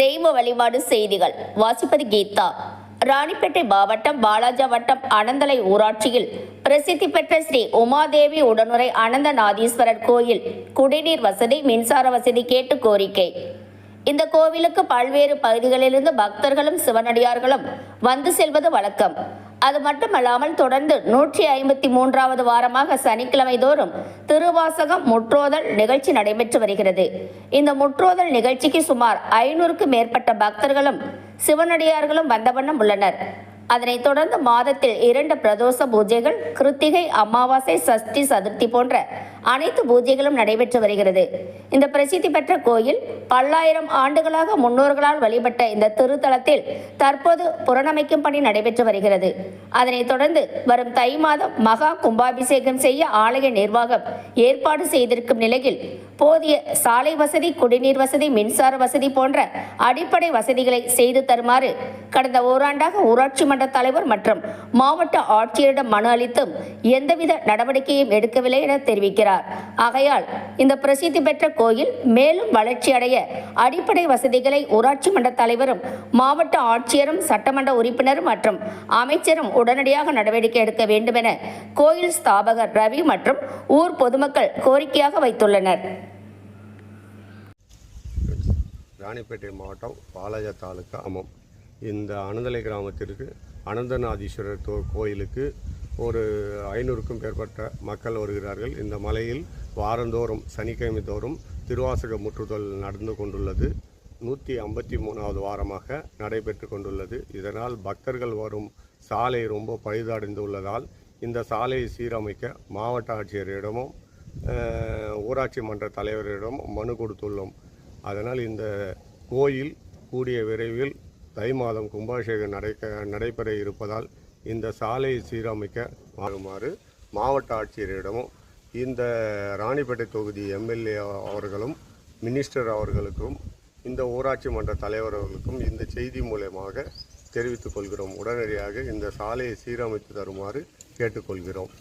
தெய்வ வழிபாடு செய்திகள் வாசிப்பது கீதா. ராணிப்பேட்டை மாவட்டம் வாலாஜா வட்டம் அனந்தலை ஊராட்சியில் பிரசித்தி பெற்ற ஸ்ரீ உமாதேவி உடனுரை அனந்தநாதீஸ்வரர் கோயில் குடிநீர் வசதி, மின்சார வசதி கேட்டு கோரிக்கை. இந்த கோவிலுக்கு பல்வேறு பகுதிகளிலிருந்து பக்தர்களும் சிவனடியார்களும் வந்து செல்வது வழக்கம். அது மட்டுமல்லாமல் தொடர்ந்து 153வது வாரமாக சனிக்கிழமை தோறும் திருவாசகம் முற்றோதல் நிகழ்ச்சி நடைபெற்று வருகிறது. இந்த முற்றோதல் நிகழ்ச்சிக்கு சுமார் 500க்கும் மேற்பட்ட பக்தர்களும் சிவனடியார்களும் வந்த வண்ணம் உள்ளனர். அதனைத் தொடர்ந்து மாதத்தில் 2 பிரதோஷ பூஜைகள், கிருத்திகை, அமாவாசை, சஷ்டி, சதுர்த்தி போன்ற அனைத்து பூஜைகளும் நடைபெற்று வருகிறது. இந்த பிரசித்தி பெற்ற கோயில் பல்லாயிரம் ஆண்டுகளாக முன்னோர்களால் வழிபட்ட இந்த திருத்தலத்தில் தற்போது புனரமைக்கும் பணி நடைபெற்று வருகிறது. அதனைத் தொடர்ந்து வரும் தை மாதம் மகா கும்பாபிஷேகம் செய்ய ஆலய நிர்வாகம் ஏற்பாடு செய்திருக்கும் நிலையில் போதிய சாலை வசதி, குடிநீர் வசதி, மின்சார வசதி போன்ற அடிப்படை வசதிகளை செய்து தருமாறு கடந்த ஓராண்டாக ஊராட்சி மன்ற தலைவர் மற்றும் மாவட்ட ஆட்சியரிடம் மனு அளித்தும் எந்தவித நடவடிக்கையும் எடுக்கவில்லை என தெரிவிக்கிறார். ஆகையால் இந்த பிரசித்தி பெற்ற கோயில் மேலும் வளர்ச்சி அடைய அடிப்படை வசதிகளை ஊராட்சி மன்ற தலைவரும் மாவட்ட ஆட்சியரும் சட்டமன்ற உறுப்பினரும் மற்றும் அமைச்சரும் உடனடியாக நடவடிக்கை எடுக்க வேண்டும் என கோயில் ஸ்தாபகர் ரவி மற்றும் ஊர் பொதுமக்கள் கோரிக்கையாக வைத்துள்ளனர். ராணிப்பேட்டை மாவட்டம் வாலாஜா தாலுகா ஆமாம். இந்த அனந்தலை கிராமத்திற்கு அனந்தநாதீஸ்வரர் கோயிலுக்கு ஒரு 500க்கும் மேற்பட்ட மக்கள் வருகிறார்கள். இந்த மலையில் வாரந்தோறும் சனிக்கிழமை தோறும் திருவாசக முற்றுதல் நடந்து கொண்டுள்ளது. 153வது வாரமாக நடைபெற்று கொண்டுள்ளது. இதனால் பக்தர்கள் வரும் சாலை ரொம்ப பழுதடைந்துள்ளதால் இந்த சாலையை சீரமைக்க மாவட்ட ஆட்சியரிடமும் ஊராட்சி மன்ற தலைவரிடம் மனு கொடுத்துள்ளோம். அதனால் இந்த கோயில் கூடிய விரைவில் தை மாதம் கும்பாபிஷேகம் நடைபெற இருப்பதால் இந்த சாலையை சீரமைக்க மாறுமாறு மாவட்ட ஆட்சியரிடமும் இந்த ராணிப்பேட்டை தொகுதி எம்எல்ஏ அவர்களும் மினிஸ்டர் அவர்களுக்கும் இந்த ஊராட்சி மன்ற தலைவர் அவர்களுக்கும் இந்த செய்தி மூலமாக தெரிவித்துக் கொள்கிறோம். உடனடியாக இந்த சாலையை சீரமைத்து தருமாறு கேட்டுக்கொள்கிறோம்.